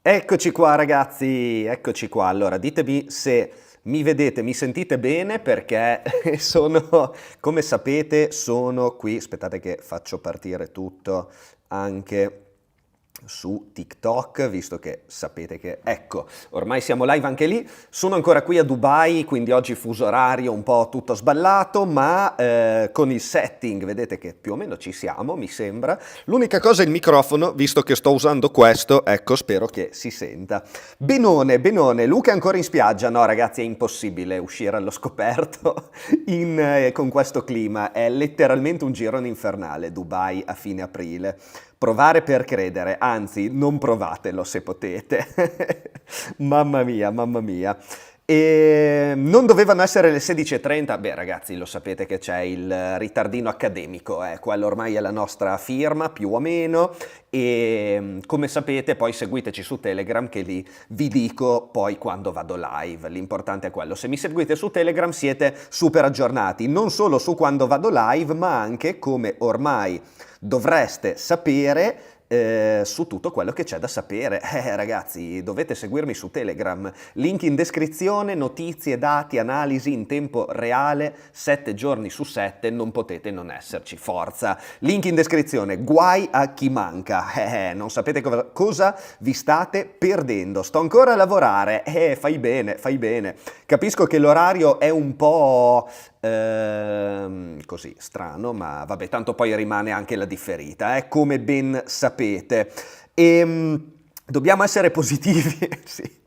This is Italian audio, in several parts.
Eccoci qua ragazzi, eccoci qua. Allora, ditemi se mi vedete, mi sentite bene perché come sapete, sono qui. Aspettate che faccio partire tutto anche su TikTok, visto che sapete che, ecco, ormai siamo live anche lì. Sono ancora qui a Dubai, quindi oggi fuso orario un po' tutto sballato, ma con il setting vedete che più o meno ci siamo, mi sembra. L'unica cosa è il microfono, visto che sto usando questo, ecco, spero che si senta. Benone, benone. Luca è ancora in spiaggia? No, ragazzi, è impossibile uscire allo scoperto con questo clima. È letteralmente un girone infernale, Dubai a fine aprile. Provare per credere, anzi, non provatelo se potete. Mamma mia, mamma mia. E non dovevano essere le 16:30? Beh, ragazzi, lo sapete che c'è il ritardino accademico, quello ormai è la nostra firma, più o meno. E come sapete, poi seguiteci su Telegram, che lì vi dico poi quando vado live. L'importante è quello. Se mi seguite su Telegram siete super aggiornati, non solo su quando vado live, ma anche, come ormai dovreste sapere, su tutto quello che c'è da sapere. Ragazzi, dovete seguirmi su Telegram, link in descrizione, notizie, dati, analisi in tempo reale, 7 giorni su 7, non potete non esserci, forza. Link in descrizione, guai a chi manca. Non sapete cosa vi state perdendo. Sto ancora a lavorare, fai bene, fai bene. Capisco che l'orario è un po' così strano, ma vabbè, tanto poi rimane anche la differita, come ben sapete. E dobbiamo essere positivi, sì.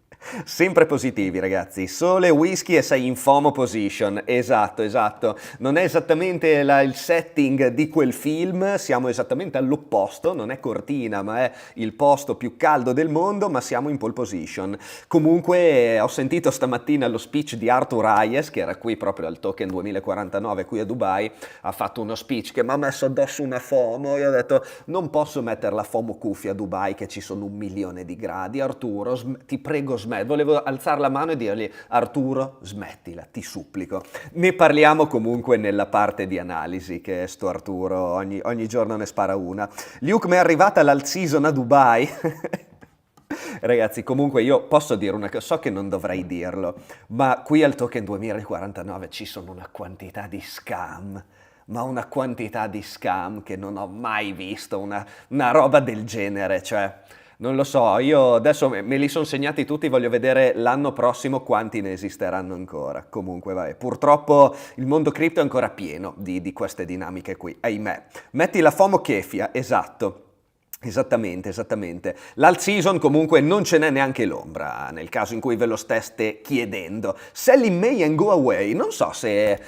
Sempre positivi, ragazzi. Sole, whisky e sei in FOMO position. Esatto, esatto. Non è esattamente il setting di quel film, siamo esattamente all'opposto. Non è Cortina, ma è il posto più caldo del mondo, ma siamo in pole position. Comunque, ho sentito stamattina lo speech di Arthur Hayes, che era qui proprio al Token 2049, qui a Dubai. Ha fatto uno speech che mi ha messo addosso una FOMO. Io ho detto, non posso mettere la FOMO cuffia a Dubai, che ci sono 1 milione di gradi. Arturo, ti prego, smetti. Volevo alzare la mano e dirgli Arturo, smettila, ti supplico. Ne parliamo comunque nella parte di analisi, che sto Arturo ogni giorno ne spara una. Luke, mi è arrivata l'alt-season a Dubai. Ragazzi, comunque io posso dire una cosa, so che non dovrei dirlo, ma qui al Token 2049 ci sono una quantità di scam. Ma una quantità di scam che non ho mai visto, una roba del genere, cioè... Non lo so, io adesso me li sono segnati tutti, voglio vedere l'anno prossimo quanti ne esisteranno ancora. Comunque, vabbè, purtroppo il mondo cripto è ancora pieno di queste dinamiche qui, ahimè. Metti la FOMO kefia, esatto. Esattamente, esattamente. L'alt season comunque non ce n'è neanche l'ombra, nel caso in cui ve lo steste chiedendo. Sell in May and go away, non so se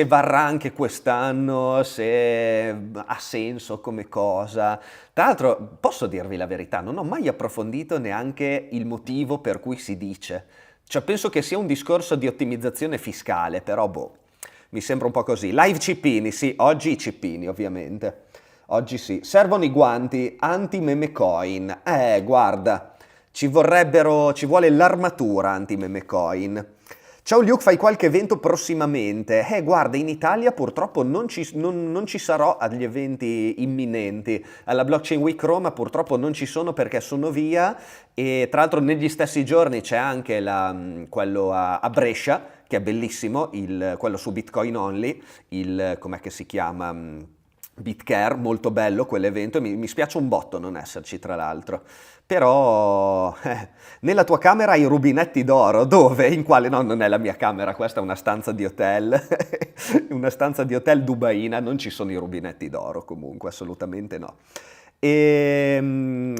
varrà anche quest'anno, se ha senso come cosa. Tra l'altro, posso dirvi la verità, non ho mai approfondito neanche il motivo per cui si dice. Cioè, penso che sia un discorso di ottimizzazione fiscale, però boh, mi sembra un po' così. Live cippini, sì, oggi i cippini ovviamente. Oggi sì. Servono i guanti anti-meme coin. Guarda, ci vuole l'armatura anti-meme coin. Ciao Luke, fai qualche evento prossimamente? Guarda, in Italia purtroppo non ci sarò agli eventi imminenti. Alla Blockchain Week Roma purtroppo non ci sono perché sono via e tra l'altro negli stessi giorni c'è anche quello a Brescia, che è bellissimo, quello su Bitcoin Only, com'è che si chiama? Bitcare, molto bello quell'evento, mi spiace un botto non esserci tra l'altro, però nella tua camera hai i rubinetti d'oro, dove? In quale? No, non è la mia camera, questa è una stanza di hotel, una stanza di hotel dubaina, non ci sono i rubinetti d'oro comunque, assolutamente no.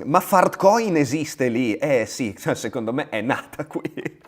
Ma Fartcoin esiste lì? Sì, secondo me è nata qui.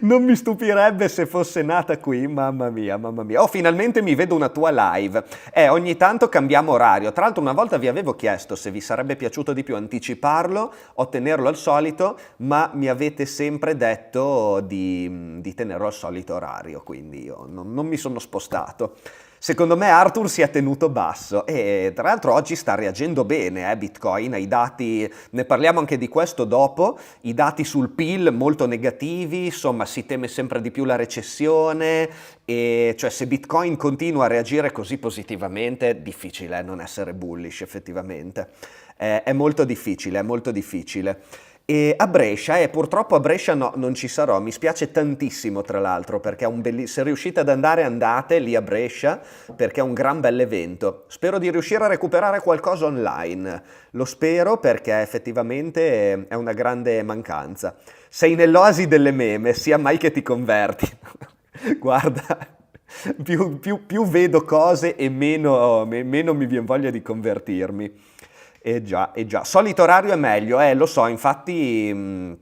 Non mi stupirebbe se fosse nata qui, mamma mia, mamma mia. Oh, finalmente mi vedo una tua live. Ogni tanto cambiamo orario. Tra l'altro una volta vi avevo chiesto se vi sarebbe piaciuto di più anticiparlo o tenerlo al solito, ma mi avete sempre detto di tenerlo al solito orario, quindi io non mi sono spostato. Secondo me Arthur si è tenuto basso e tra l'altro oggi sta reagendo bene, Bitcoin, ai dati, ne parliamo anche di questo dopo, i dati sul PIL molto negativi, insomma si teme sempre di più la recessione e cioè se Bitcoin continua a reagire così positivamente è difficile non essere bullish effettivamente, è molto difficile, è molto difficile. E a Brescia, purtroppo a Brescia no, non ci sarò, mi spiace tantissimo tra l'altro perché è se riuscite ad andare andate lì a Brescia perché è un gran bell'evento. Spero di riuscire a recuperare qualcosa online, lo spero perché effettivamente è una grande mancanza. Sei nell'oasi delle meme, sia mai che ti converti. Guarda, più vedo cose e meno mi viene voglia di convertirmi. Eh già, solito orario è meglio, lo so, infatti,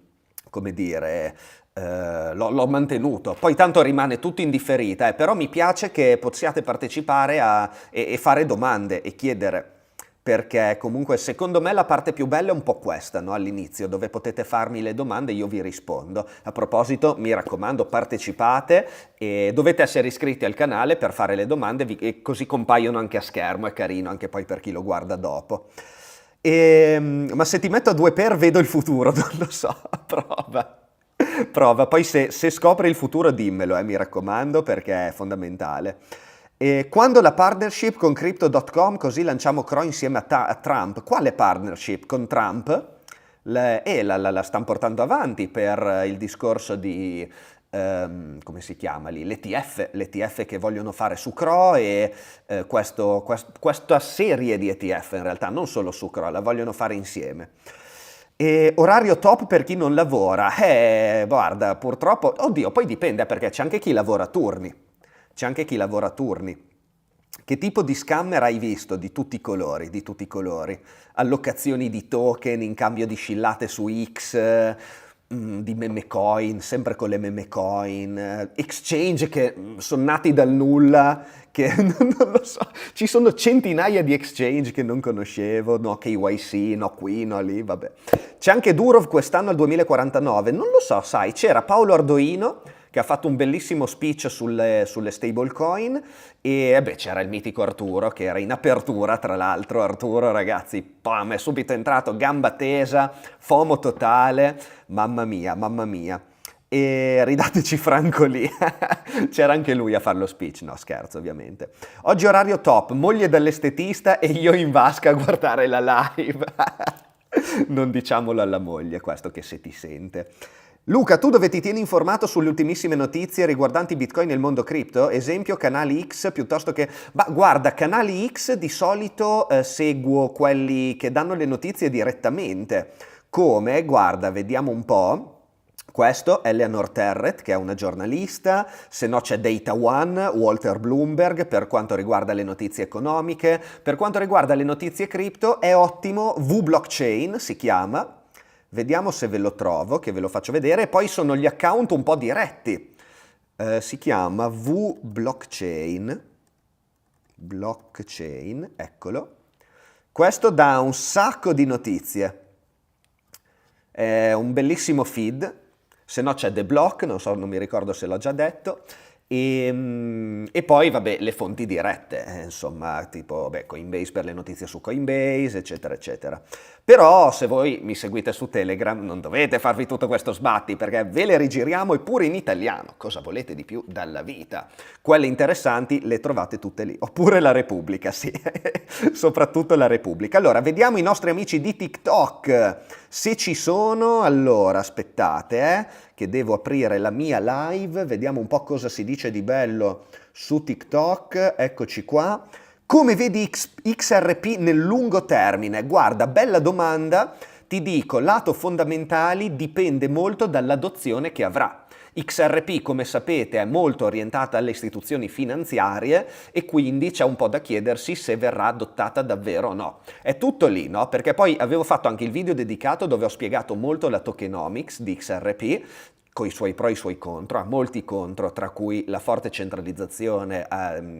come dire, l'ho mantenuto. Poi tanto rimane tutto in differita, però mi piace che possiate partecipare e fare domande e chiedere, perché comunque secondo me la parte più bella è un po' questa, no? All'inizio, dove potete farmi le domande e io vi rispondo. A proposito, mi raccomando, partecipate e dovete essere iscritti al canale per fare le domande e così compaiono anche a schermo, è carino anche poi per chi lo guarda dopo. Ma se ti metto a due per vedo il futuro, non lo so, prova. Prova, poi se scopri il futuro dimmelo, mi raccomando, perché è fondamentale. E quando la partnership con Crypto.com, così lanciamo CRO insieme a Trump. Quale partnership con Trump? La stanno portando avanti per il discorso di, come si chiama lì? L'ETF che vogliono fare su CRO e questa serie di ETF in realtà, non solo su CRO, la vogliono fare insieme. E orario top per chi non lavora? Guarda, purtroppo, oddio, poi dipende perché c'è anche chi lavora a turni. C'è anche chi lavora a turni. Che tipo di scammer hai visto? Di tutti i colori, di tutti i colori. Allocazioni di token in cambio di scillate su X, di meme coin, sempre con le meme coin, exchange che sono nati dal nulla, che non lo so, ci sono centinaia di exchange che non conoscevo, no KYC, no qui, no lì, vabbè. C'è anche Durov quest'anno al 2049, non lo so, sai, c'era Paolo Ardoino che ha fatto un bellissimo speech sulle stablecoin e c'era il mitico Arturo che era in apertura, tra l'altro. Arturo, ragazzi, pam, è subito entrato, gamba tesa, FOMO totale, mamma mia, mamma mia. E ridateci Franco lì, c'era anche lui a fare lo speech, no scherzo ovviamente. Oggi orario top, moglie dall'estetista e io in vasca a guardare la live. Non diciamolo alla moglie questo, che se ti sente. Luca, tu dove ti tieni informato sulle ultimissime notizie riguardanti Bitcoin e il mondo cripto? Esempio canali X piuttosto che... Ma guarda, canali X di solito seguo quelli che danno le notizie direttamente. Come? Guarda, vediamo un po'. Questo è Eleanor Terret, che è una giornalista, se no c'è Data One, Walter Bloomberg per quanto riguarda le notizie economiche. Per quanto riguarda le notizie cripto è ottimo, VBlockchain si chiama. Vediamo se ve lo trovo, che ve lo faccio vedere. E poi sono gli account un po' diretti. Si chiama VBlockchain. Blockchain, eccolo. Questo dà un sacco di notizie. È un bellissimo feed. Se no c'è The Block, non mi ricordo se l'ho già detto. E poi, vabbè, le fonti dirette, insomma, tipo Coinbase per le notizie su Coinbase, eccetera, eccetera. Però se voi mi seguite su Telegram non dovete farvi tutto questo sbatti perché ve le rigiriamo e pure in italiano. Cosa volete di più dalla vita? Quelle interessanti le trovate tutte lì. Oppure la Repubblica, sì, soprattutto la Repubblica. Allora, vediamo i nostri amici di TikTok. Se ci sono, allora, aspettate, che devo aprire la mia live, vediamo un po' cosa si dice di bello su TikTok, eccoci qua. Come vedi XRP nel lungo termine? Guarda, bella domanda, ti dico, lato fondamentali dipende molto dall'adozione che avrà. XRP, come sapete, è molto orientata alle istituzioni finanziarie e quindi c'è un po' da chiedersi se verrà adottata davvero o no. È tutto lì, no? Perché poi avevo fatto anche il video dedicato dove ho spiegato molto la tokenomics di XRP, con i suoi pro e i suoi contro, ha molti contro, tra cui la forte centralizzazione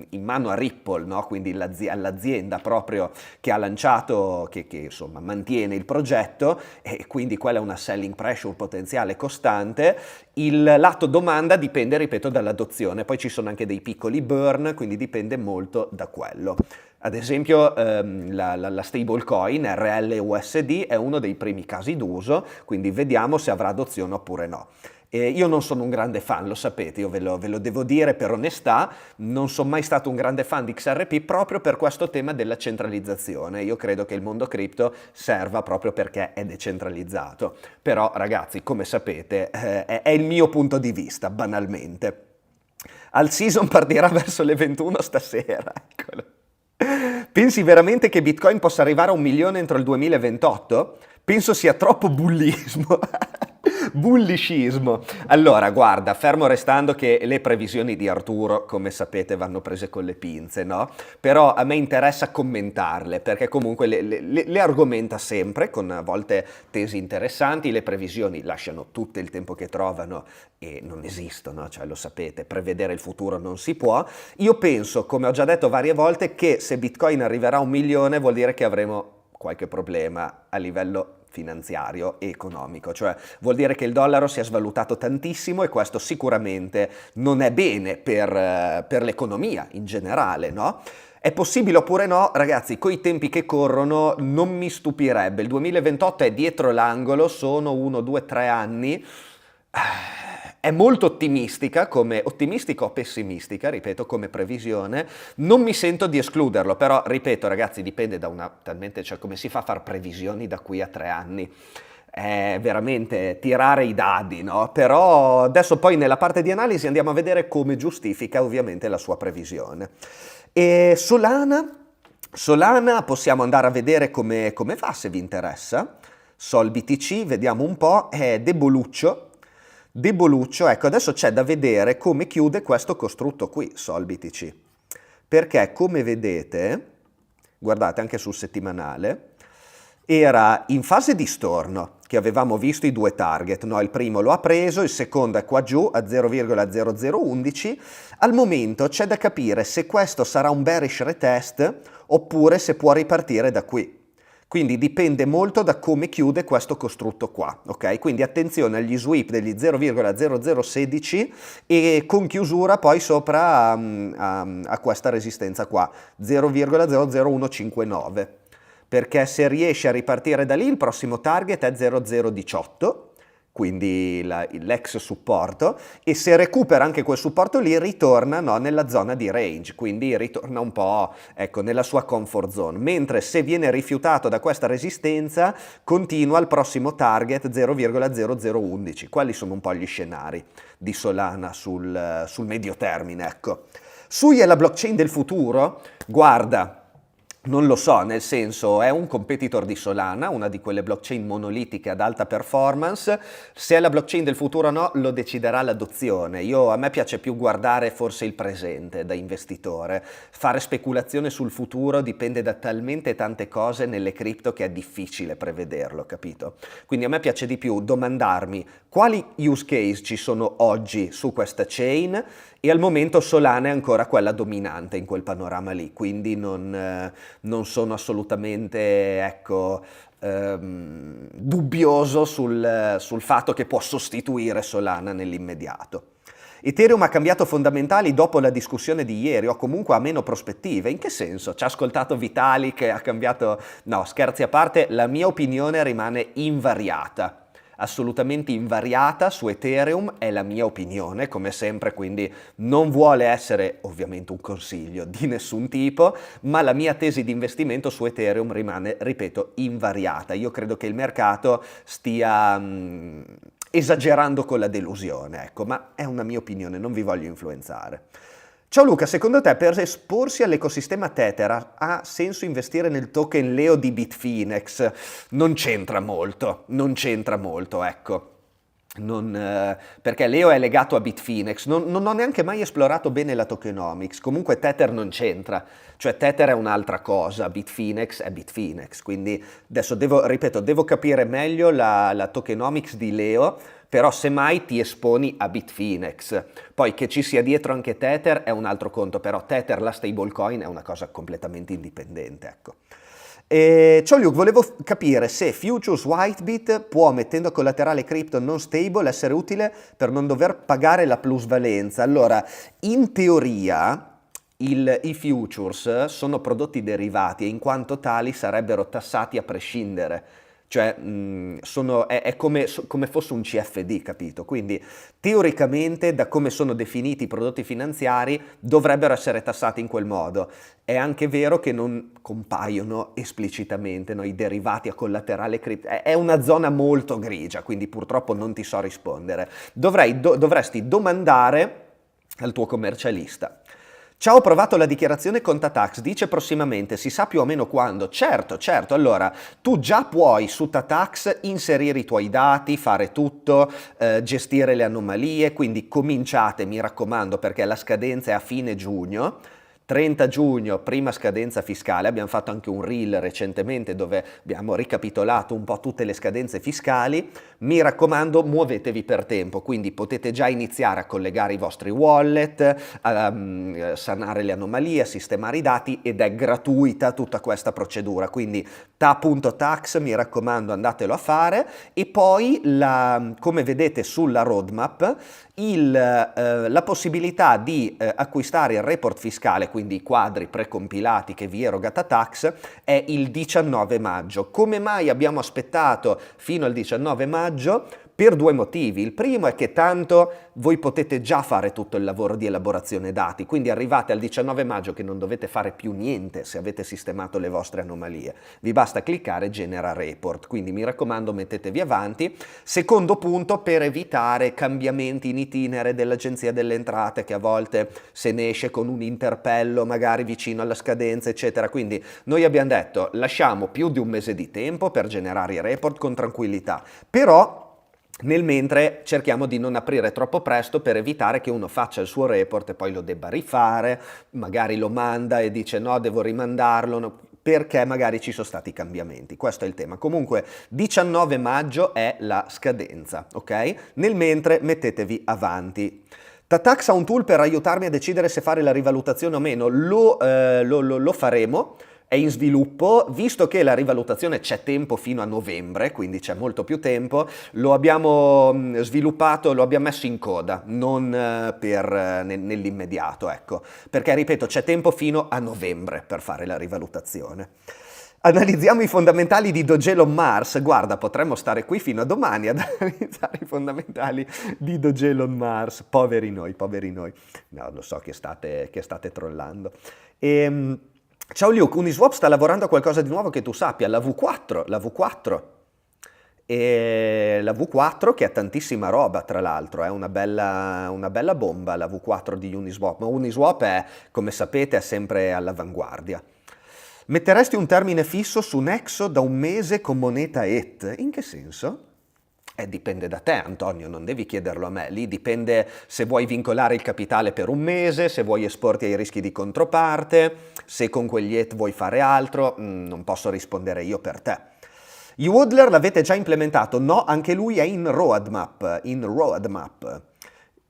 in mano a Ripple, no? Quindi all'azienda proprio che ha lanciato, che insomma mantiene il progetto, e quindi quella è una selling pressure potenziale costante. Il lato domanda dipende, ripeto, dall'adozione, poi ci sono anche dei piccoli burn, quindi dipende molto da quello. Ad esempio la stablecoin RLUSD è uno dei primi casi d'uso, quindi vediamo se avrà adozione oppure no. Io non sono un grande fan, lo sapete, io ve lo devo dire per onestà, non sono mai stato un grande fan di XRP proprio per questo tema della centralizzazione. Io credo che il mondo cripto serva proprio perché è decentralizzato. Però ragazzi, come sapete, è il mio punto di vista, banalmente. Al season partirà verso le 21 stasera, eccolo. Pensi veramente che Bitcoin possa arrivare a 1 milione entro il 2028? Penso sia troppo bullismo. Bulliscismo. Allora, guarda, fermo restando che le previsioni di Arturo, come sapete, vanno prese con le pinze, no? Però a me interessa commentarle, perché comunque le argomenta sempre, con a volte tesi interessanti, le previsioni lasciano tutto il tempo che trovano e non esistono, cioè lo sapete, prevedere il futuro non si può. Io penso, come ho già detto varie volte, che se Bitcoin arriverà a 1 milione vuol dire che avremo qualche problema a livello finanziario e economico, cioè vuol dire che il dollaro si è svalutato tantissimo e questo sicuramente non è bene per l'economia in generale, no? È possibile oppure no? Ragazzi, coi tempi che corrono non mi stupirebbe, il 2028 è dietro l'angolo, sono 1, 2, 3 anni. È molto ottimistica o pessimistica, ripeto, come previsione. Non mi sento di escluderlo, però, ripeto, ragazzi, dipende cioè come si fa a fare previsioni da qui a 3 anni? È veramente tirare i dadi, no? Però adesso poi nella parte di analisi andiamo a vedere come giustifica ovviamente la sua previsione. E Solana possiamo andare a vedere come va se vi interessa. Sol BTC, vediamo un po', è deboluccio, ecco, adesso c'è da vedere come chiude questo costrutto qui, Sol BTC, perché come vedete, guardate anche sul settimanale, era in fase di storno, che avevamo visto i due target, no? Il primo lo ha preso, il secondo è qua giù a 0,0011, al momento c'è da capire se questo sarà un bearish retest oppure se può ripartire da qui. Quindi dipende molto da come chiude questo costrutto qua, ok? Quindi attenzione agli sweep degli 0,0016 e con chiusura poi sopra a questa resistenza qua, 0,00159, perché se riesce a ripartire da lì il prossimo target è 0,018, quindi l'ex supporto, e se recupera anche quel supporto lì ritorna, no, nella zona di range, quindi ritorna un po', ecco, nella sua comfort zone, mentre se viene rifiutato da questa resistenza continua al prossimo target 0,0011. Quali sono un po' gli scenari di Solana sul medio termine, ecco. Sui è la blockchain del futuro? Guarda, non lo so, nel senso è un competitor di Solana, una di quelle blockchain monolitiche ad alta performance. Se è la blockchain del futuro o no lo deciderà l'adozione. A me piace più guardare forse il presente da investitore. Fare speculazione sul futuro dipende da talmente tante cose nelle cripto che è difficile prevederlo, capito? Quindi a me piace di più domandarmi quali use case ci sono oggi su questa chain, e al momento Solana è ancora quella dominante in quel panorama lì, quindi non sono assolutamente, ecco, dubbioso sul fatto che può sostituire Solana nell'immediato. Ethereum ha cambiato fondamentali dopo la discussione di ieri, o comunque ha meno prospettive. In che senso? Ci ha ascoltato Vitalik e ha cambiato... No, scherzi a parte, la mia opinione rimane invariata. Assolutamente invariata su Ethereum, è la mia opinione, come sempre, quindi non vuole essere ovviamente un consiglio di nessun tipo, ma la mia tesi di investimento su Ethereum rimane, ripeto, invariata. Io credo che il mercato stia esagerando con la delusione, ecco, ma è una mia opinione, non vi voglio influenzare. Ciao Luca, secondo te per esporsi all'ecosistema Tether ha senso investire nel token Leo di Bitfinex? Non c'entra molto, ecco. Perché Leo è legato a Bitfinex, non ho neanche mai esplorato bene la tokenomics, comunque Tether non c'entra, cioè Tether è un'altra cosa, Bitfinex è Bitfinex, quindi adesso devo capire meglio la tokenomics di Leo, però semmai ti esponi a Bitfinex. Poi che ci sia dietro anche Tether è un altro conto, però Tether, la stablecoin, è una cosa completamente indipendente, ecco. Ciao Luke, volevo capire se Futures Whitebit può, mettendo collaterale crypto non stable, essere utile per non dover pagare la plusvalenza. Allora, in teoria i futures sono prodotti derivati e in quanto tali sarebbero tassati a prescindere Cioè è come fosse un CFD, capito? Quindi teoricamente da come sono definiti i prodotti finanziari dovrebbero essere tassati in quel modo. È anche vero che non compaiono esplicitamente, no, i derivati a collaterale cripto. È una zona molto grigia, quindi purtroppo non ti so rispondere. Dovresti domandare al tuo commercialista. Ciao, ho provato la dichiarazione Contatax, dice prossimamente, si sa più o meno quando? Certo, allora tu già puoi su Tatax inserire i tuoi dati, fare tutto, gestire le anomalie, quindi cominciate, mi raccomando, perché la scadenza è a fine giugno. 30 giugno, prima scadenza fiscale, abbiamo fatto anche un reel recentemente dove abbiamo ricapitolato un po' tutte le scadenze fiscali, mi raccomando muovetevi per tempo, quindi potete già iniziare a collegare i vostri wallet, a sanare le anomalie, a sistemare i dati ed è gratuita tutta questa procedura, quindi ta.tax, mi raccomando andatelo a fare e poi come vedete sulla roadmap la possibilità di acquistare il report fiscale, quindi i quadri precompilati che vi eroga Tatax, è il 19 maggio. Come mai abbiamo aspettato fino al 19 maggio? Per due motivi. Il primo è che tanto voi potete già fare tutto il lavoro di elaborazione dati, quindi arrivate al 19 maggio che non dovete fare più niente se avete sistemato le vostre anomalie. Vi basta cliccare genera report, quindi mi raccomando mettetevi avanti. Secondo punto, per evitare cambiamenti in itinere dell'Agenzia delle Entrate che a volte se ne esce con un interpello magari vicino alla scadenza eccetera, quindi noi abbiamo detto lasciamo più di un mese di tempo per generare i report con tranquillità, però nel mentre cerchiamo di non aprire troppo presto per evitare che uno faccia il suo report e poi lo debba rifare, magari lo manda e dice no, devo rimandarlo, no, perché magari ci sono stati cambiamenti. Questo è il tema. Comunque 19 maggio è la scadenza, ok? Nel mentre mettetevi avanti. Tatax ha un tool per aiutarmi a decidere se fare la rivalutazione o meno, lo faremo. È in sviluppo, visto che la rivalutazione c'è tempo fino a novembre, quindi c'è molto più tempo, lo abbiamo sviluppato, lo abbiamo messo in coda, non nell'immediato, ecco, perché ripeto c'è tempo fino a novembre per fare la rivalutazione. Analizziamo i fondamentali di Dogelon Mars, guarda potremmo stare qui fino a domani ad analizzare i fondamentali di Dogelon Mars, poveri noi, no lo so che state trollando. Ciao Luke, Uniswap sta lavorando a qualcosa di nuovo che tu sappia, la V4. E la V4 che ha tantissima roba tra l'altro, è una bella bomba la V4 di Uniswap, ma Uniswap è, come sapete, è sempre all'avanguardia. Metteresti un termine fisso su Nexo da un mese con moneta ETH? In che senso? Dipende da te Antonio, non devi chiederlo a me, lì dipende se vuoi vincolare il capitale per un mese, se vuoi esporti ai rischi di controparte, se con quegli ETH vuoi fare altro, non posso rispondere io per te. Uodler l'avete già implementato? No, anche lui è in roadmap.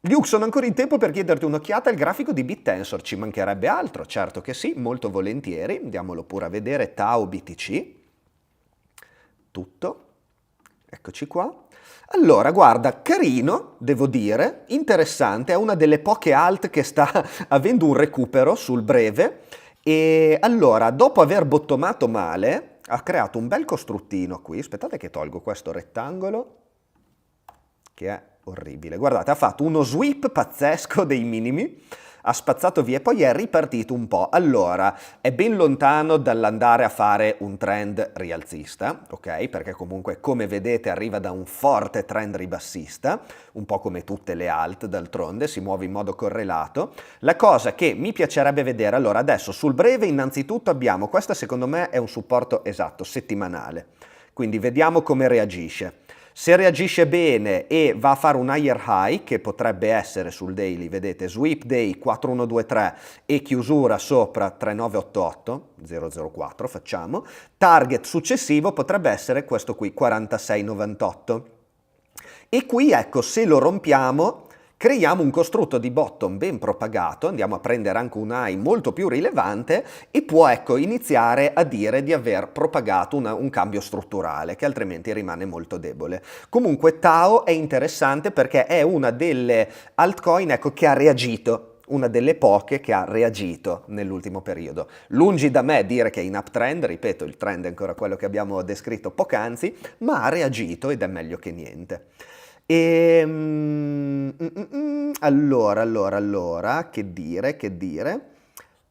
Luke, sono ancora in tempo per chiederti un'occhiata al grafico di BitTensor, ci mancherebbe altro, certo che sì, molto volentieri, andiamolo pure a vedere, Tau BTC, tutto, eccoci qua. Allora, guarda, carino, devo dire, interessante, è una delle poche alt che sta avendo un recupero sul breve e allora, dopo aver bottomato male, ha creato un bel costruttino qui, aspettate che tolgo questo rettangolo, che è orribile, guardate, ha fatto uno sweep pazzesco dei minimi, ha spazzato via e poi è ripartito un po'. Allora, è ben lontano dall'andare a fare un trend rialzista, ok? Perché comunque, come vedete, arriva da un forte trend ribassista, un po' come tutte le alt, d'altronde, si muove in modo correlato. La cosa che mi piacerebbe vedere, allora, adesso sul breve innanzitutto abbiamo, questa secondo me è un supporto esatto, settimanale, quindi vediamo come reagisce. Se reagisce bene e va a fare un higher high, che potrebbe essere sul daily, vedete, sweep day 4123 e chiusura sopra 3988, 004 facciamo, target successivo potrebbe essere questo qui, 4698. E qui, ecco, se lo rompiamo, creiamo un costrutto di bottom ben propagato, andiamo a prendere anche un high molto più rilevante e può, ecco, iniziare a dire di aver propagato un cambio strutturale che altrimenti rimane molto debole. Comunque Tau è interessante perché è una delle altcoin, ecco, che ha reagito. una delle poche che ha reagito nell'ultimo periodo. Lungi da me dire che è in uptrend, ripeto, il trend è ancora quello che abbiamo descritto poc'anzi, ma ha reagito ed è meglio che niente. Allora, che dire?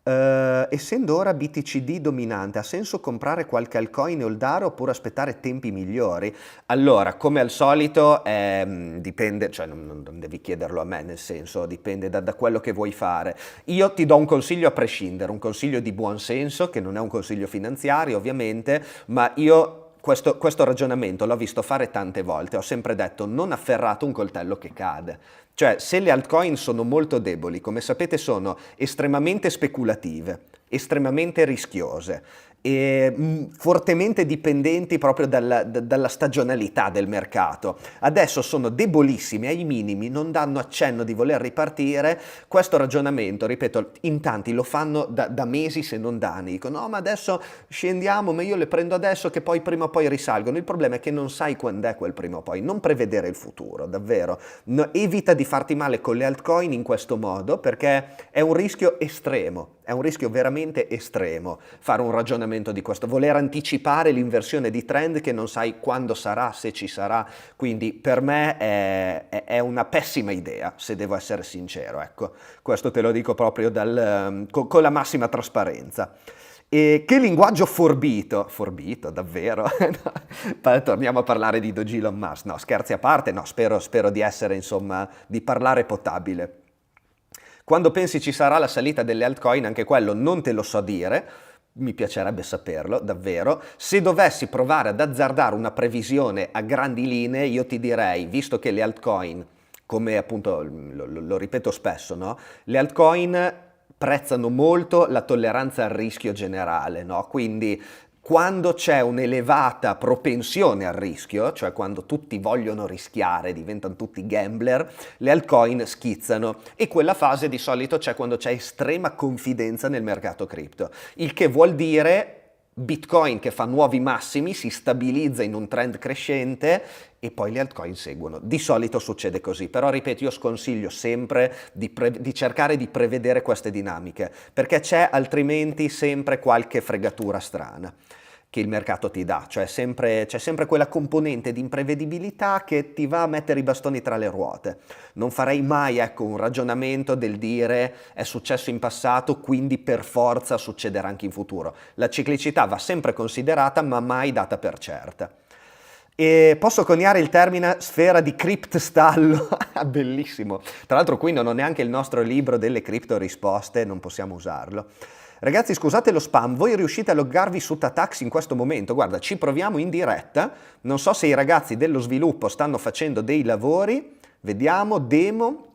Essendo ora BTCD dominante, ha senso comprare qualche altcoin e holdare oppure aspettare tempi migliori? Allora, come al solito, dipende, cioè non devi chiederlo a me, nel senso, dipende da quello che vuoi fare. Io ti do un consiglio a prescindere, un consiglio di buon senso, che non è un consiglio finanziario ovviamente, ma io questo ragionamento l'ho visto fare tante volte, ho sempre detto non afferrate un coltello che cade. Cioè, se le altcoin sono molto deboli, come sapete sono estremamente speculative, estremamente rischiose e fortemente dipendenti proprio dalla stagionalità del mercato. Adesso sono debolissimi ai minimi, non danno accenno di voler ripartire. Questo ragionamento, ripeto, in tanti lo fanno da mesi se non da anni. Dicono no, ma adesso scendiamo, ma io le prendo adesso che poi prima o poi risalgono. Il problema è che non sai quando è quel prima o poi. Non prevedere il futuro, davvero. No, evita di farti male con le altcoin in questo modo perché è un rischio estremo. È un rischio veramente estremo fare un ragionamento di questo, voler anticipare l'inversione di trend che non sai quando sarà, se ci sarà, quindi per me è una pessima idea, se devo essere sincero, ecco, questo te lo dico proprio con la massima trasparenza. E che linguaggio forbito, davvero, no, torniamo a parlare di Doge Elon Musk, no scherzi a parte, no, spero di essere insomma, di parlare potabile. Quando pensi ci sarà la salita delle altcoin, anche quello non te lo so dire, mi piacerebbe saperlo, davvero. Se dovessi provare ad azzardare una previsione a grandi linee, io ti direi, visto che le altcoin, come appunto lo ripeto spesso, no? Le altcoin prezzano molto la tolleranza al rischio generale, no? Quindi quando c'è un'elevata propensione al rischio, cioè quando tutti vogliono rischiare, diventano tutti gambler, le altcoin schizzano e quella fase di solito c'è quando c'è estrema confidenza nel mercato cripto, il che vuol dire Bitcoin che fa nuovi massimi, si stabilizza in un trend crescente e poi le altcoin seguono. Di solito succede così, però ripeto, io sconsiglio sempre di cercare di prevedere queste dinamiche, perché c'è altrimenti sempre qualche fregatura strana che il mercato ti dà, cioè c'è sempre quella componente di imprevedibilità che ti va a mettere i bastoni tra le ruote. Non farei mai, ecco, un ragionamento del dire è successo in passato, quindi per forza succederà anche in futuro. La ciclicità va sempre considerata, ma mai data per certa. E posso coniare il termine sfera di criptstallo? Bellissimo. Tra l'altro qui non ho neanche il nostro libro delle cripto risposte, non possiamo usarlo. Ragazzi, scusate lo spam, voi riuscite a loggarvi su Tatax in questo momento? Guarda, ci proviamo in diretta, non so se i ragazzi dello sviluppo stanno facendo dei lavori, vediamo, demo,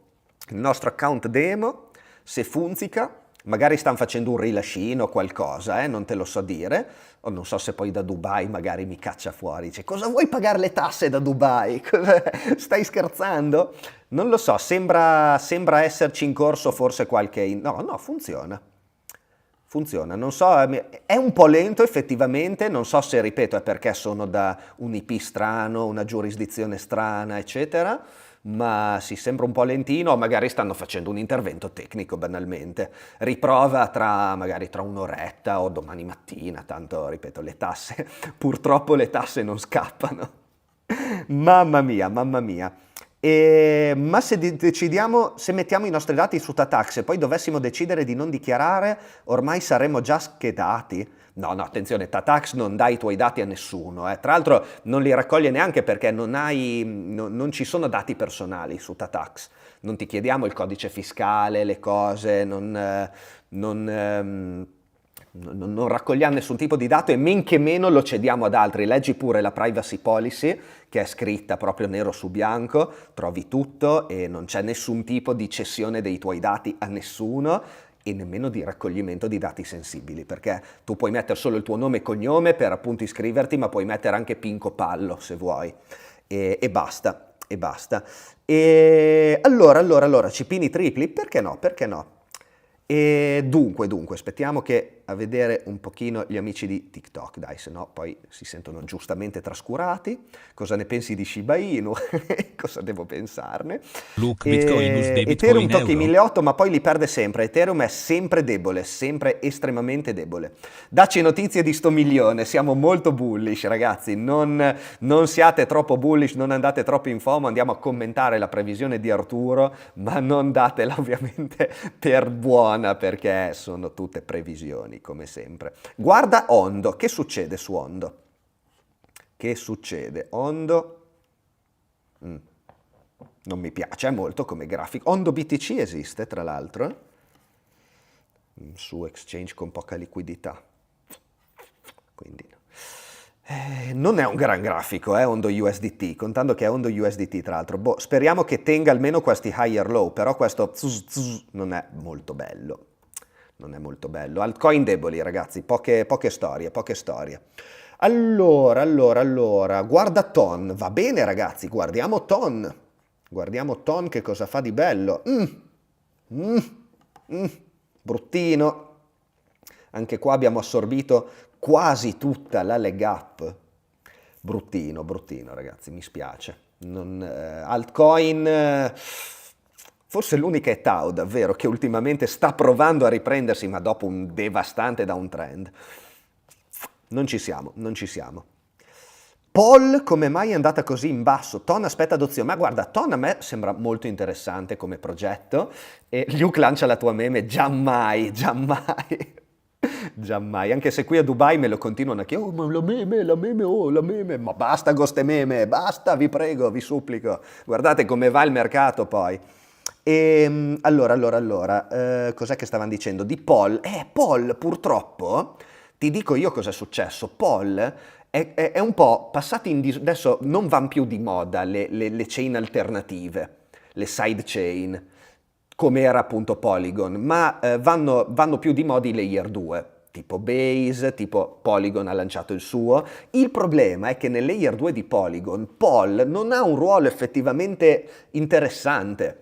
il nostro account demo, se funzica, magari stanno facendo un rilascino o qualcosa, non te lo so dire, o non so se poi da Dubai magari mi caccia fuori, dice cosa vuoi pagare le tasse da Dubai? Stai scherzando? Non lo so, sembra esserci in corso forse qualche... No, funziona. Funziona, non so, è un po' lento effettivamente, non so se, ripeto, è perché sono da un IP strano, una giurisdizione strana, eccetera, ma sì, sembra un po' lentino, magari stanno facendo un intervento tecnico banalmente. Riprova magari tra un'oretta o domani mattina, tanto, ripeto, le tasse, purtroppo le tasse non scappano. Mamma mia, mamma mia. Ma se decidiamo, se mettiamo i nostri dati su Tatax e poi dovessimo decidere di non dichiarare, ormai saremmo già schedati? No, attenzione, Tatax non dà i tuoi dati a nessuno. Tra l'altro non li raccoglie neanche perché non ci sono dati personali su Tatax. Non ti chiediamo il codice fiscale, le cose, non raccogliamo nessun tipo di dato e men che meno lo cediamo ad altri. Leggi pure la privacy policy che è scritta proprio nero su bianco, trovi tutto e non c'è nessun tipo di cessione dei tuoi dati a nessuno e nemmeno di raccoglimento di dati sensibili, perché tu puoi mettere solo il tuo nome e cognome per appunto iscriverti, ma puoi mettere anche Pinco Pallo se vuoi e basta, e basta. E allora, cipini tripli? Perché no? E dunque, aspettiamo che a vedere un pochino gli amici di TikTok, dai, se no poi si sentono giustamente trascurati. Cosa ne pensi di Shiba Inu? Cosa devo pensarne? Luke Bitcoin USD Ethereum Bitcoin tocca i Euro. 1.800 ma poi li perde sempre. Ethereum è sempre debole, sempre estremamente debole. Dacci notizie di sto milione, siamo molto bullish ragazzi, non siate troppo bullish, non andate troppo in FOMO, andiamo a commentare la previsione di Arturo, ma non datela ovviamente per buona perché sono tutte previsioni come sempre. Guarda Ondo, che succede su Ondo? Che succede? Ondo non mi piace molto come grafico. Ondo BTC esiste tra l'altro su exchange con poca liquidità, quindi no. Non è un gran grafico, Ondo USDT, contando che è Ondo USDT tra l'altro. Boh, speriamo che tenga almeno questi higher low, però questo non è molto bello. Non è molto bello. Altcoin deboli, ragazzi, poche storie, poche storie. Allora, guarda Ton, va bene ragazzi, guardiamo Ton. Guardiamo Ton che cosa fa di bello. Bruttino. Anche qua abbiamo assorbito quasi tutta la leg up. Bruttino ragazzi, mi spiace. Altcoin, forse l'unica è Tau davvero che ultimamente sta provando a riprendersi ma dopo un devastante downtrend. Non ci siamo. Paul, come mai è andata così in basso? Ton aspetta adozione, ma guarda, Ton a me sembra molto interessante come progetto e Luke lancia la tua meme, giammai, anche se qui a Dubai me lo continuano a chiedere, oh ma la meme, ma basta con ste meme, basta, vi prego, vi supplico, guardate come va il mercato poi. Allora, cos'è che stavano dicendo? Di Paul, Paul purtroppo, ti dico io cosa è successo, Paul è un po' passato adesso non vanno più di moda le chain alternative, le side chain, come era appunto Polygon, ma vanno più di moda i layer 2, tipo Base, tipo Polygon ha lanciato il suo. Il problema è che nel layer 2 di Polygon, Pol non ha un ruolo effettivamente interessante.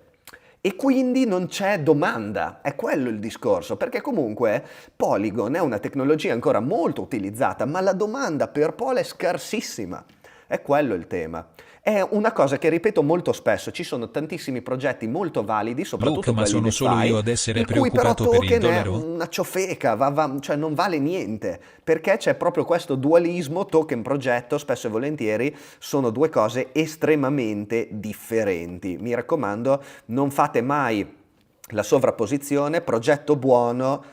E quindi non c'è domanda, è quello il discorso, perché comunque Polygon è una tecnologia ancora molto utilizzata, ma la domanda per Pol è scarsissima, è quello il tema. È una cosa che ripeto molto spesso, ci sono tantissimi progetti molto validi, Luke, soprattutto ma quelli sono solo DeFi, io ad essere il cui però preoccupato per il token è dollaro? una ciofeca, cioè non vale niente, perché c'è proprio questo dualismo token-progetto, spesso e volentieri sono due cose estremamente differenti. Mi raccomando, non fate mai la sovrapposizione, progetto buono,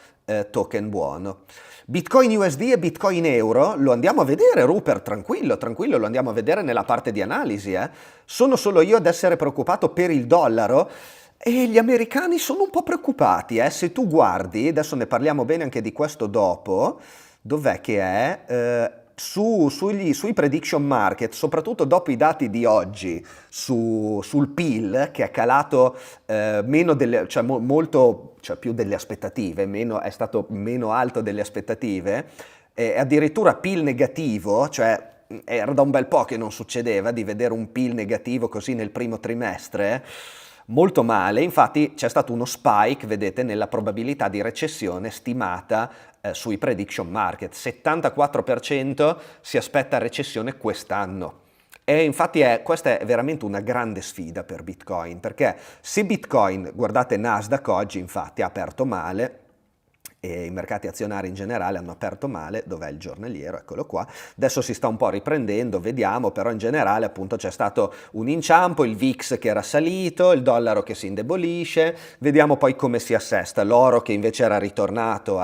token buono. Bitcoin USD e Bitcoin Euro lo andiamo a vedere, Rupert, tranquillo, lo andiamo a vedere nella parte di analisi. Sono solo io ad essere preoccupato per il dollaro e gli americani sono un po' preoccupati. Se tu guardi, adesso ne parliamo bene anche di questo dopo, dov'è che è? Sui prediction market, soprattutto dopo i dati di oggi sul PIL che è calato meno delle, cioè molto, cioè più delle aspettative, è stato meno alto delle aspettative, addirittura PIL negativo, cioè era da un bel po' che non succedeva di vedere un PIL negativo così nel primo trimestre. Molto male, infatti c'è stato uno spike, vedete, nella probabilità di recessione stimata sui prediction market, 74% si aspetta recessione quest'anno. E infatti questa è veramente una grande sfida per Bitcoin, perché se Bitcoin, guardate Nasdaq oggi infatti ha aperto male, e i mercati azionari in generale hanno aperto male, dov'è il giornaliero? Eccolo qua, adesso si sta un po' riprendendo, vediamo, però in generale appunto c'è stato un inciampo, il VIX che era salito, il dollaro che si indebolisce, vediamo poi come si assesta, l'oro che invece era ritornato,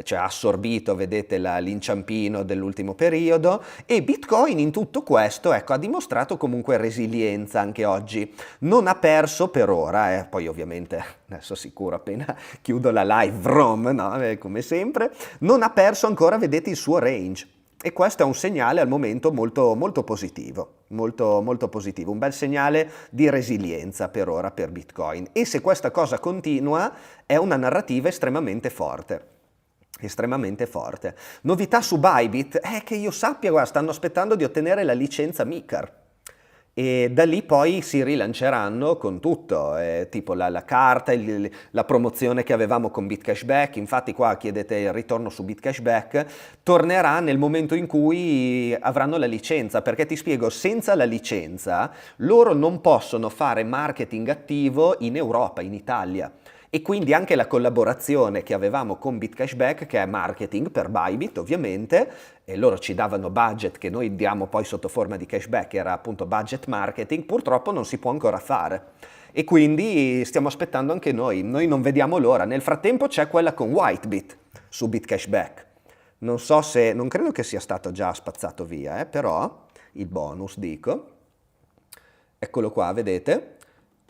cioè ha assorbito, vedete l'inciampino dell'ultimo periodo, e Bitcoin in tutto questo, ecco, ha dimostrato comunque resilienza anche oggi, non ha perso per ora, poi ovviamente adesso sicuro appena chiudo la live, no? Come sempre, non ha perso ancora, vedete, il suo range. E questo è un segnale al momento molto, molto positivo, molto positivo, un bel segnale di resilienza per ora per Bitcoin. E se questa cosa continua, è una narrativa estremamente forte. Novità su Bybit è che io sappia, guarda, stanno aspettando di ottenere la licenza MiCAR. E da lì poi si rilanceranno con tutto, tipo la carta, la promozione che avevamo con BitCashback. Infatti qua chiedete il ritorno su BitCashback, tornerà nel momento in cui avranno la licenza, perché ti spiego, senza la licenza loro non possono fare marketing attivo in Europa, in Italia. E quindi anche la collaborazione che avevamo con BitCashback, che è marketing per Bybit ovviamente, e loro ci davano budget che noi diamo poi sotto forma di cashback, era appunto budget marketing, purtroppo non si può ancora fare. E quindi stiamo aspettando anche noi non vediamo l'ora. Nel frattempo c'è quella con Whitebit su BitCashback. Non so se, non credo che sia stato già spazzato via, però il bonus dico, eccolo qua, vedete?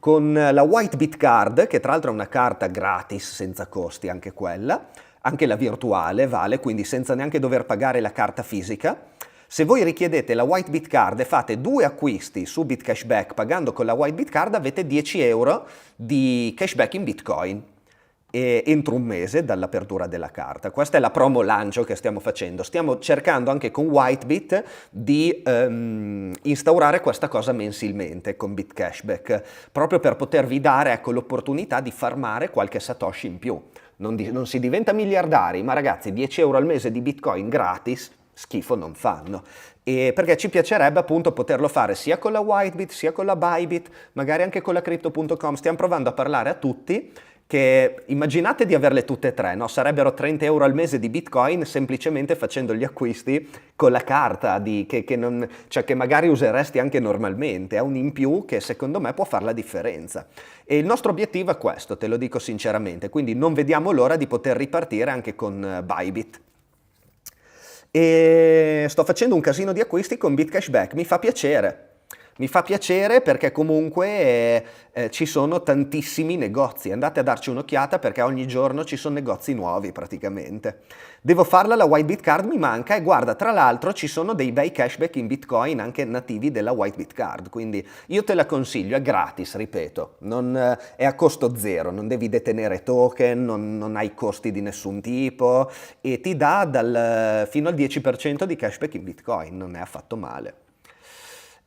Con la Whitebit Card, che tra l'altro è una carta gratis, senza costi anche quella, anche la virtuale vale, quindi senza neanche dover pagare la carta fisica. Se voi richiedete la Whitebit Card e fate 2 acquisti su BitCashback pagando con la Whitebit Card, avete 10 euro di cashback in Bitcoin entro un mese dall'apertura della carta. Questa è la promo lancio che stiamo facendo. Stiamo cercando anche con Whitebit di instaurare questa cosa mensilmente con BitCashback, proprio per potervi dare, ecco, l'opportunità di farmare qualche satoshi in più. Non si diventa miliardari, ma ragazzi, 10 euro al mese di Bitcoin gratis schifo non fanno. E perché ci piacerebbe appunto poterlo fare sia con la Whitebit, sia con la Bybit, magari anche con la Crypto.com. Stiamo provando a parlare a tutti, che immaginate di averle tutte e tre, no? Sarebbero 30 euro al mese di Bitcoin semplicemente facendo gli acquisti con la carta che magari useresti anche normalmente. È un in più che secondo me può fare la differenza. E il nostro obiettivo è questo, te lo dico sinceramente, quindi non vediamo l'ora di poter ripartire anche con Bybit. E sto facendo un casino di acquisti con BitCashback, mi fa piacere. Mi fa piacere perché comunque ci sono tantissimi negozi, andate a darci un'occhiata perché ogni giorno ci sono negozi nuovi praticamente. Devo farla, la Whitebit Card mi manca e guarda, tra l'altro ci sono dei bei cashback in Bitcoin anche nativi della Whitebit Card, quindi io te la consiglio, è gratis, ripeto, è a costo zero, non devi detenere token, non hai costi di nessun tipo e ti dà fino al 10% di cashback in Bitcoin, non è affatto male.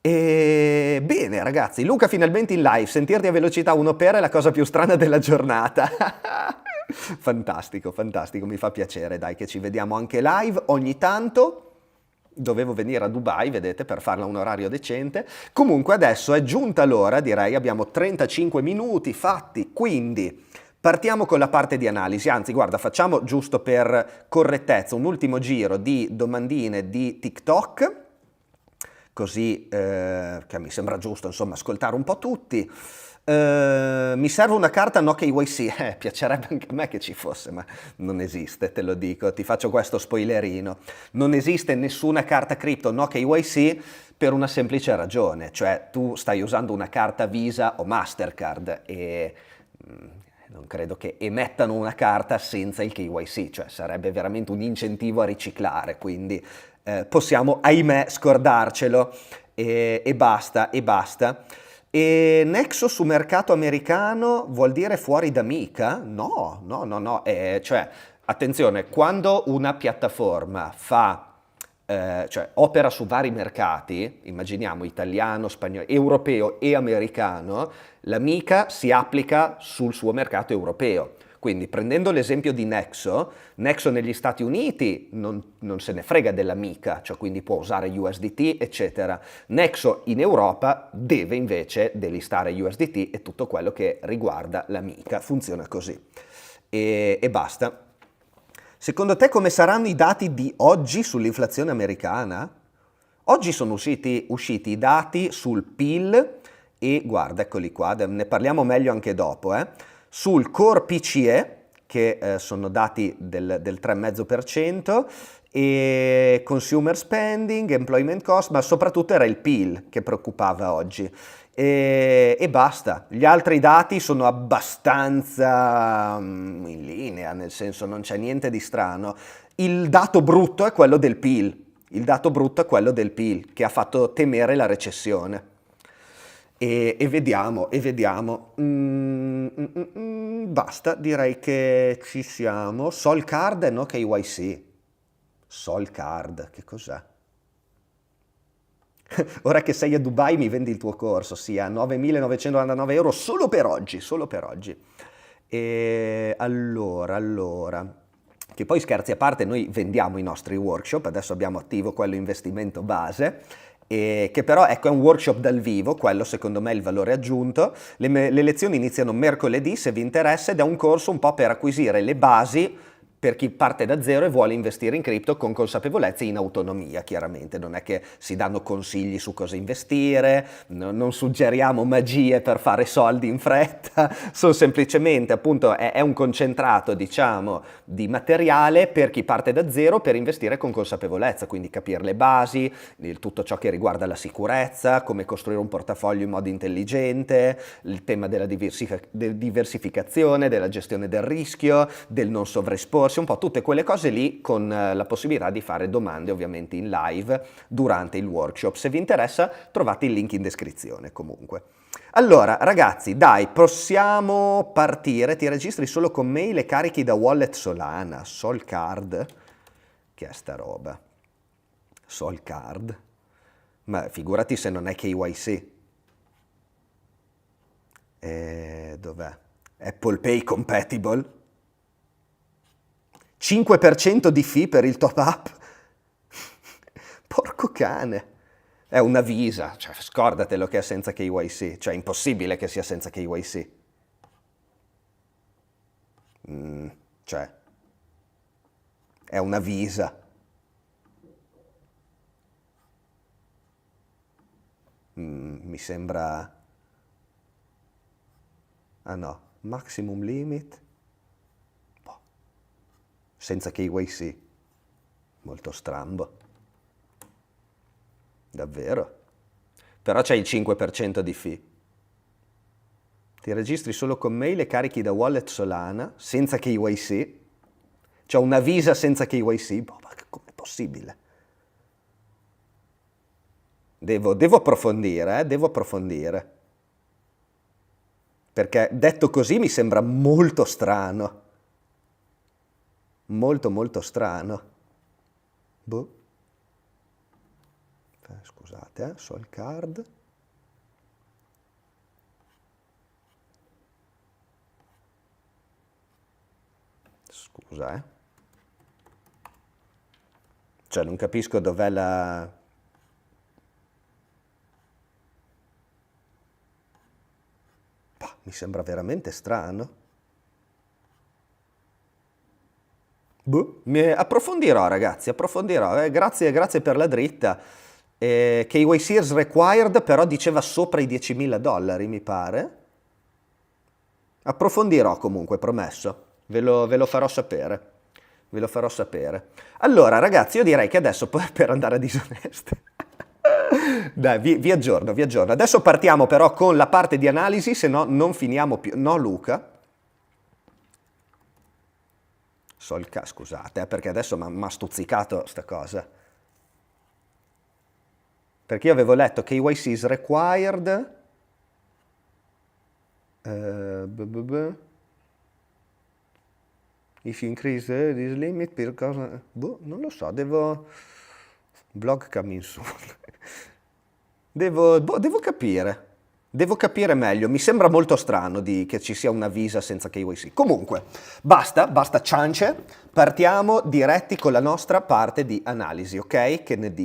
E bene ragazzi, Luca finalmente in live, sentirti a velocità 1x è la cosa più strana della giornata. Fantastico, fantastico, mi fa piacere, dai che ci vediamo anche live ogni tanto. Dovevo venire a Dubai, vedete, per farla a un orario decente. Comunque adesso è giunta l'ora, direi, abbiamo 35 minuti fatti, quindi partiamo con la parte di analisi. Anzi, guarda, facciamo giusto per correttezza un ultimo giro di domandine di TikTok. Così che mi sembra giusto insomma ascoltare un po' tutti. Mi serve una carta no KYC, piacerebbe anche a me che ci fosse, ma non esiste, te lo dico, ti faccio questo spoilerino. Non esiste nessuna carta cripto no KYC per una semplice ragione, cioè tu stai usando una carta Visa o Mastercard e non credo che emettano una carta senza il KYC, cioè sarebbe veramente un incentivo a riciclare, quindi possiamo, ahimè, scordarcelo e basta, e basta. E Nexo su mercato americano vuol dire fuori da mica? No, no, no, no, cioè, attenzione, quando una piattaforma cioè opera su vari mercati, immaginiamo italiano, spagnolo, europeo e americano, la MiCA si applica sul suo mercato europeo. Quindi prendendo l'esempio di Nexo negli Stati Uniti non se ne frega della MiCA, cioè quindi può usare USDT, eccetera. Nexo in Europa deve invece delistare USDT e tutto quello che riguarda la MiCA. Funziona così. E basta. Secondo te come saranno i dati di oggi sull'inflazione americana? Oggi sono usciti i dati sul PIL e guarda, eccoli qua, ne parliamo meglio anche dopo, sul core PCE, che sono dati del 3,5%, e consumer spending, employment cost, ma soprattutto era il PIL che preoccupava oggi. E basta, gli altri dati sono abbastanza in linea, nel senso non c'è niente di strano. Il dato brutto è quello del PIL, che ha fatto temere la recessione. E vediamo. Basta, direi che ci siamo. Sol Card e no KYC. Sol Card, che cos'è? Ora che sei a Dubai mi vendi il tuo corso, sì, a 9.999 euro solo per oggi, solo per oggi. E allora, che poi scherzi a parte, noi vendiamo i nostri workshop, adesso abbiamo attivo quello investimento base, e che però ecco è un workshop dal vivo, quello secondo me è il valore aggiunto. Le lezioni iniziano mercoledì se vi interessa ed è un corso un po' per acquisire le basi per chi parte da zero e vuole investire in cripto con consapevolezza e in autonomia, chiaramente. Non è che si danno consigli su cosa investire, non suggeriamo magie per fare soldi in fretta, sono semplicemente, appunto, è un concentrato, diciamo, di materiale per chi parte da zero per investire con consapevolezza, quindi capire le basi, tutto ciò che riguarda la sicurezza, come costruire un portafoglio in modo intelligente, il tema della diversificazione, della gestione del rischio, del non sovraesporsi, un po' tutte quelle cose lì con la possibilità di fare domande ovviamente in live durante il workshop. Se vi interessa trovate il link in descrizione comunque. Allora ragazzi dai, possiamo partire, ti registri solo con mail e carichi da wallet Solana, Solcard, che è sta roba? Solcard? Ma figurati se non è KYC. Dov'è? Apple Pay compatible? 5% di fee per il top up? Porco cane! È una Visa, cioè scordatelo che è senza KYC, cioè è impossibile che sia senza KYC. Cioè, è una Visa. Mi sembra... Ah no, maximum limit. Senza KYC. Molto strambo. Davvero. Però c'è il 5% di fee. Ti registri solo con mail e carichi da wallet Solana, senza KYC. C'è una Visa senza KYC. Boh, ma com'è possibile? Devo approfondire, devo approfondire. Perché detto così mi sembra molto strano. Molto molto strano. Boh. Scusate, Solcard. Scusa, Cioè non capisco dov'è la... Bah, mi sembra veramente strano. Boh, approfondirò ragazzi, approfondirò. Grazie per la dritta. KYC is required, però diceva sopra i $10.000, mi pare. Approfondirò comunque, promesso. Ve lo farò sapere. Ve lo farò sapere. Allora ragazzi, io direi che adesso per andare a disonesti... Dai, vi aggiorno, vi aggiorno. Adesso partiamo però con la parte di analisi, se no non finiamo più. No, Luca? Scusate, perché adesso mi ha stuzzicato sta cosa. Perché io avevo letto KYC is required. If you increase this limit, because... Boh, non lo so, devo... Blog coming soon. Devo capire. Devo capire meglio, mi sembra molto strano che ci sia una Visa senza KYC. Comunque, basta ciance, partiamo diretti con la nostra parte di analisi, ok? Che ne dici?